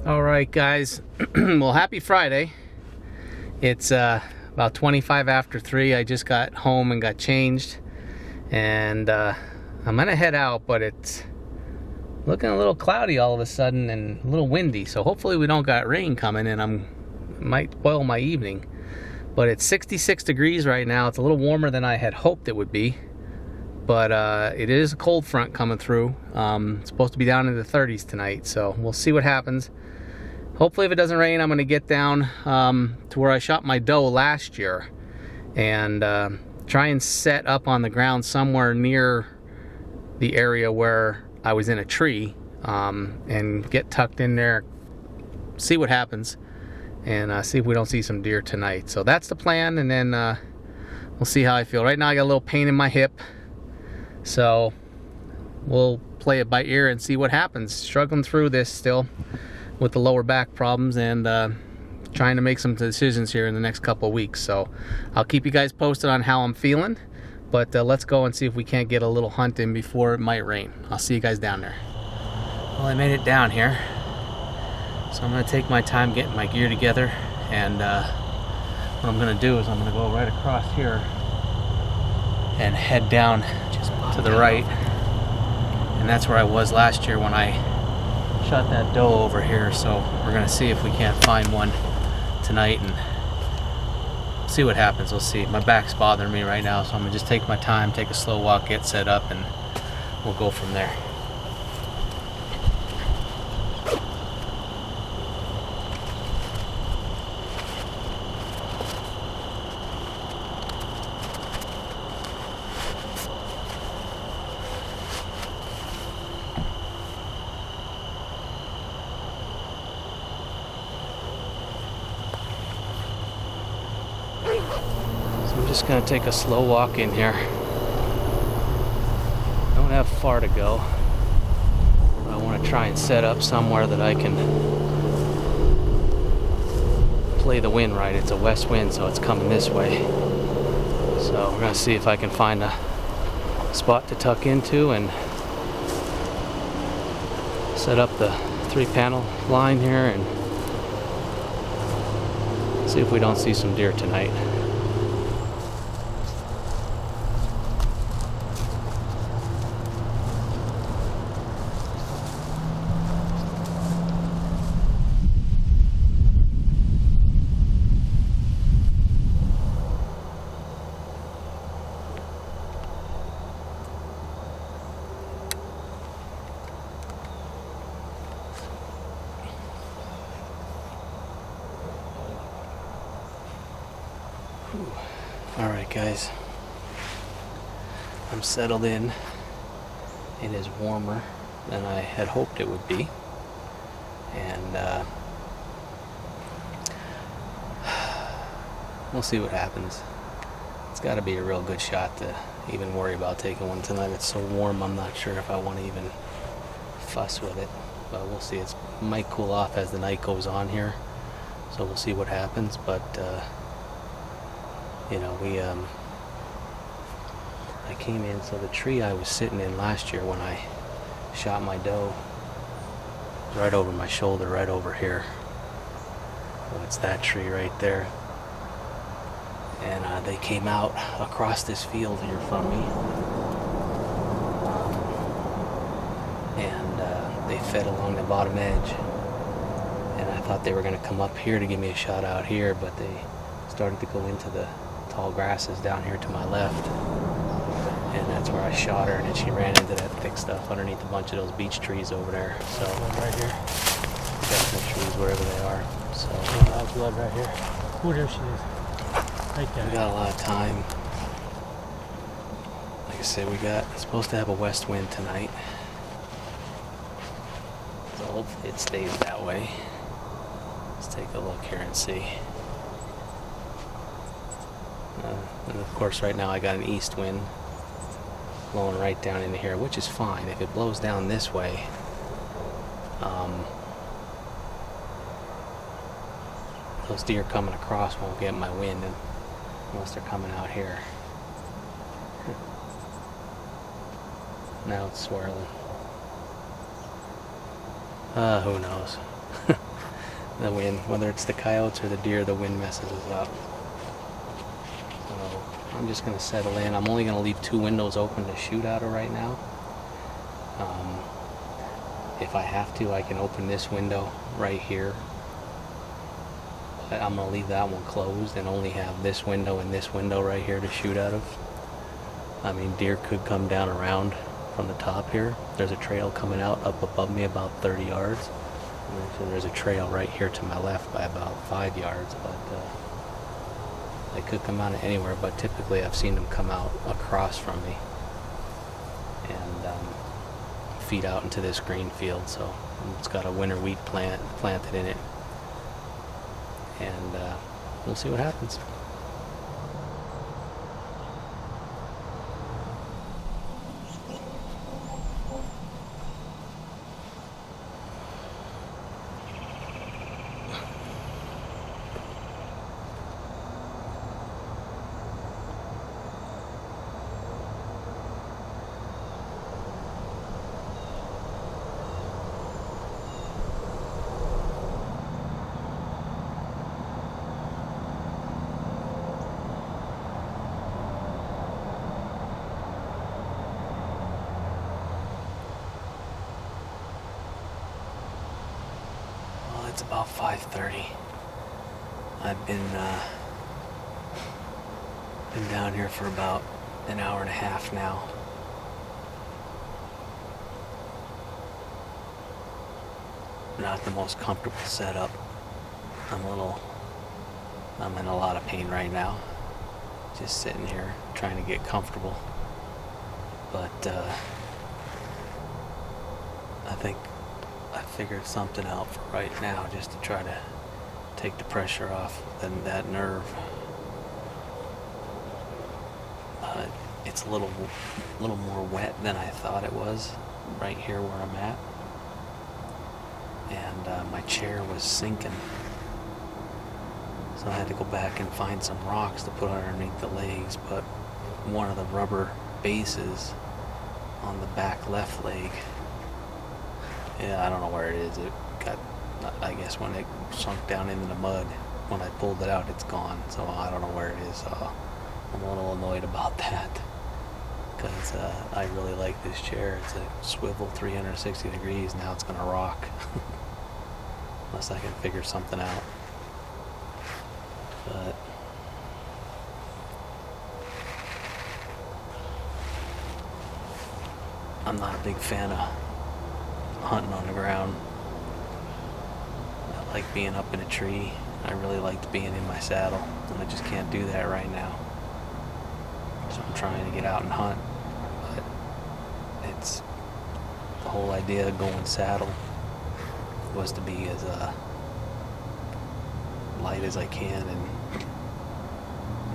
All right, guys. Well, happy Friday. It's about 25 after 3. I just got home and got changed, and I'm gonna head out, but it's looking a little cloudy all of a sudden and a little windy, so hopefully we don't got rain coming, and it might spoil my evening. But it's 66 degrees right now. It's a little warmer than I had hoped it would be, but it is a cold front coming through. It's supposed to be down in the 30s tonight, so we'll see what happens. Hopefully if it doesn't rain, I'm going to get down to where I shot my doe last year and try and set up on the ground somewhere near the area where I was in a tree, and get tucked in there, see what happens, and see if we don't see some deer tonight. So that's the plan, and then we'll see how I feel. Right now I got a little pain in my hip, so we'll play it by ear and see what happens. Struggling through this still with the lower back problems, and trying to make some decisions here in the next couple of weeks. So I'll keep you guys posted on how I'm feeling, but let's go and see if we can't get a little hunt in before it might rain. I'll see you guys down there. Well, I made it down here, so I'm going to take my time getting my gear together, and what I'm going to do is I'm going to go right across here and head down to the right, and that's where I was last year when I shot that doe over here. So we're gonna see if we can't find one tonight and see what happens. We'll see. My back's bothering me right now, so I'm gonna just take my time, take a slow walk, get set up, and we'll go from there. I'm just going to take a slow walk in here. I don't have far to go, but I want to try and set up somewhere that I can play the wind right. It's a west wind, so it's coming this way. So we're going to see if I can find a spot to tuck into and set up the 3-panel line here and see if we don't see some deer tonight. Alright guys, I'm settled in. It is warmer than I had hoped it would be, and we'll see what happens. It's got to be a real good shot to even worry about taking one tonight. It's so warm, I'm not sure if I want to even fuss with it, but we'll see. It might cool off as the night goes on here, so we'll see what happens. But you know, I came in, so the tree I was sitting in last year when I shot my doe, right over my shoulder, right over here. So it's that tree right there. And they came out across this field here from me. And they fed along the bottom edge. And I thought they were going to come up here to give me a shot out here, but they started to go into the tall grasses down here to my left, and that's where I shot her, and then she ran into that thick stuff underneath a bunch of those beech trees over there. So right here, definite trees wherever they are. So blood right here. Oh, there she is. Right there. We got a lot of time. Like I said, we got supposed to have a west wind tonight, so hopefully it stays that way. Let's take a look here and see. And of course right now I got an east wind blowing right down into here, which is fine. If it blows down this way, those deer coming across won't get my wind unless they're coming out here. Now it's swirling. Who knows? the wind. Whether it's the coyotes or the deer, the wind messes us up. So I'm just going to settle in. I'm only going to leave 2 windows open to shoot out of right now. If I have to, I can open this window right here. But I'm going to leave that one closed and only have this window and this window right here to shoot out of. I mean, deer could come down around from the top here. There's a trail coming out up above me about 30 yards. And there's a trail right here to my left by about 5 yards. But they could come out of anywhere, but typically I've seen them come out across from me and feed out into this green field. So it's got a winter wheat planted in it, and we'll see what happens. It's about 5:30. I've been down here for about an hour and a half now. Not the most comfortable setup. I'm in a lot of pain right now. Just sitting here trying to get comfortable. But I think I figured something out for right now, just to try to take the pressure off that nerve. It's a little more wet than I thought it was right here where I'm at, and my chair was sinking, so I had to go back and find some rocks to put underneath the legs. But one of the rubber bases on the back left leg, yeah, I don't know where it is. It got, I guess when it sunk down into the mud, when I pulled it out, it's gone. So I don't know where it is. So I'm a little annoyed about that, because I really like this chair. It's a swivel 360 degrees. Now it's gonna rock unless I can figure something out. But I'm not a big fan of hunting on the ground. I like being up in a tree. I really liked being in my saddle, and I just can't do that right now. So I'm trying to get out and hunt, but it's the whole idea of going saddle was to be as light as I can, and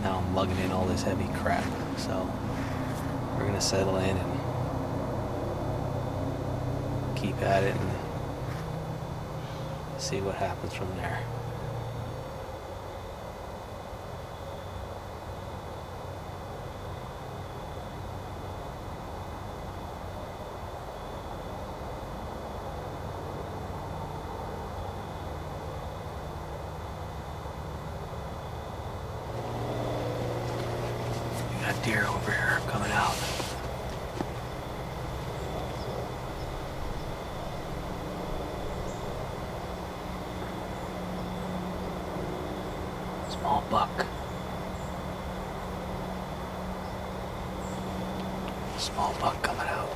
now I'm lugging in all this heavy crap. So we're gonna settle in and keep at it and see what happens from there. We got deer over here coming out. Small buck. Small buck coming out.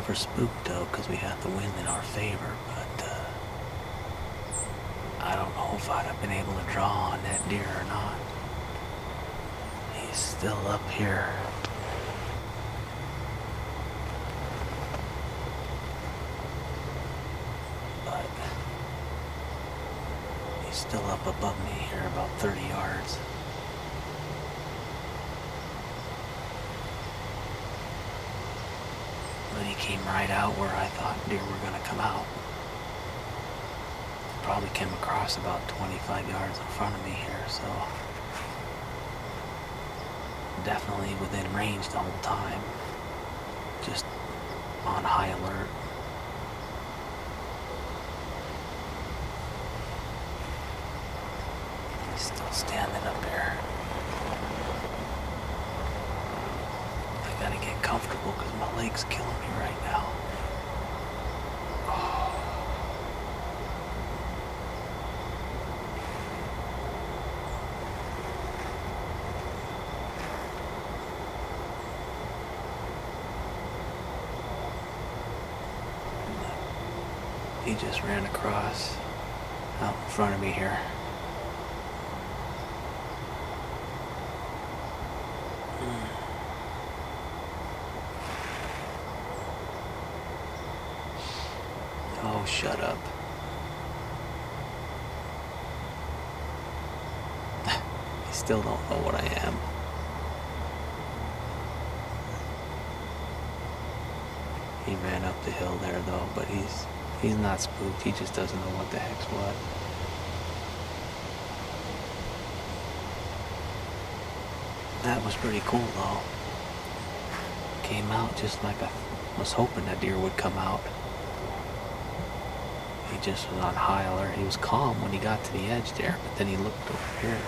never spooked though, because we had the wind in our favor, but I don't know if I'd have been able to draw on that deer or not. He's still up here. But he's still up above me here, about 30 yards. But he came right out where I thought deer were going to come out. Probably came across about 25 yards in front of me here, so definitely within range the whole time. Just on high alert. He's still standing up here. I gotta get comfortable because my leg's killing me right now. He just ran across out in front of me here. Oh, shut up. I still don't know what I am. He ran up the hill there though, but he's not spooked. He just doesn't know what the heck's what. That was pretty cool though. Came out just like I was hoping that deer would come out. He just was on high alert. He was calm when he got to the edge there, but then he looked over here.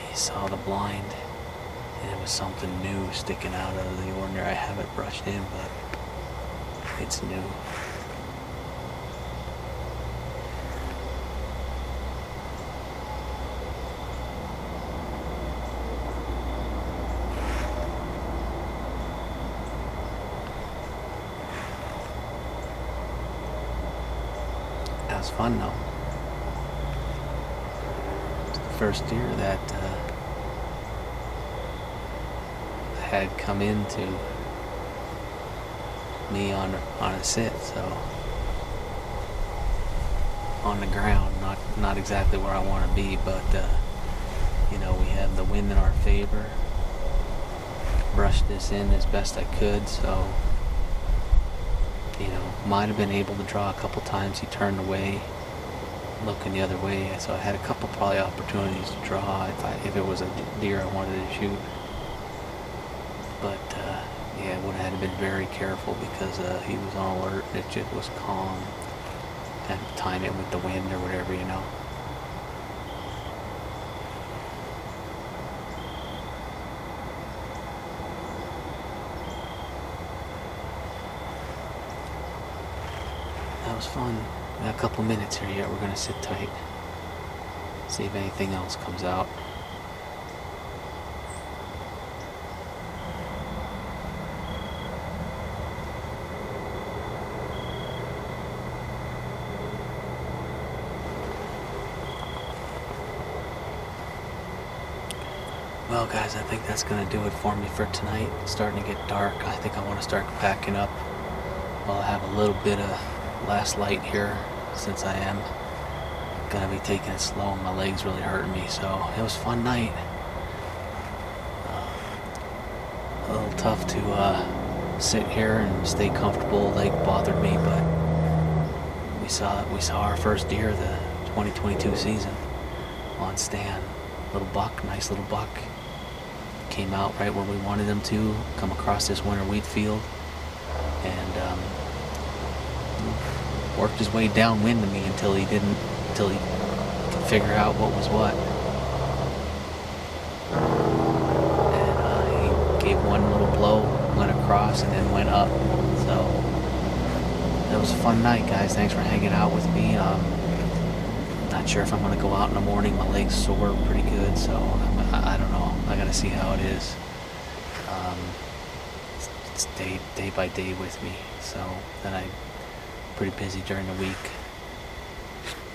He saw the blind, and it was something new sticking out of the ordinary. I have it brushed in, but it's new. That was fun though. It's the first deer that had come into me on a sit, so on the ground, not exactly where I want to be, but you know, we have the wind in our favor. Brushed this in as best I could, so you know, might have been able to draw a couple times. He turned away, looking the other way, so I had a couple probably opportunities to draw if it was a deer I wanted to shoot. But yeah, would have had to been very careful because he was on alert and it just was calm. Had to time it with the wind or whatever, you know. That was fun. We got a couple minutes here yet. We're gonna sit tight. See if anything else comes out. Well guys, I think that's going to do it for me for tonight. It's starting to get dark. I think I want to start packing up. I'll have a little bit of last light here since I am going to be taking it slow and my leg's really hurting me. So it was a fun night. A little tough to sit here and stay comfortable. Leg bothered me, but we saw our first deer of the 2022 season on stand. Little buck, nice little buck. Came out right where we wanted him to, come across this winter wheat field, and worked his way downwind to me until he could figure out what was what. And he gave one little blow, went across, and then went up. So It was a fun night, guys. Thanks for hanging out with me. Not sure if I'm gonna go out in the morning. My legs sore pretty good, so I don't know. I gotta see how it is. It's day by day with me. So then I'm pretty busy during the week.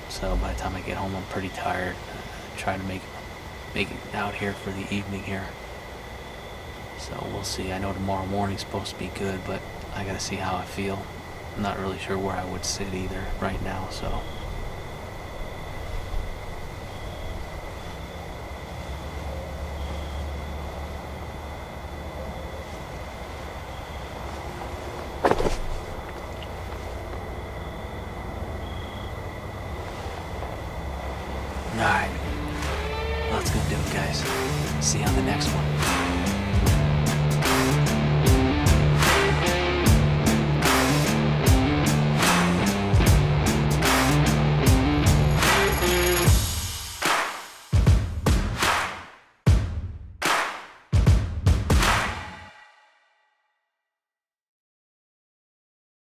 So by the time I get home, I'm pretty tired. I try to make it out here for the evening here. So we'll see. I know tomorrow morning's supposed to be good, but I gotta see how I feel. I'm not really sure where I would sit either right now, so. Alright. Well, that's gonna do it, guys. See you on the next one.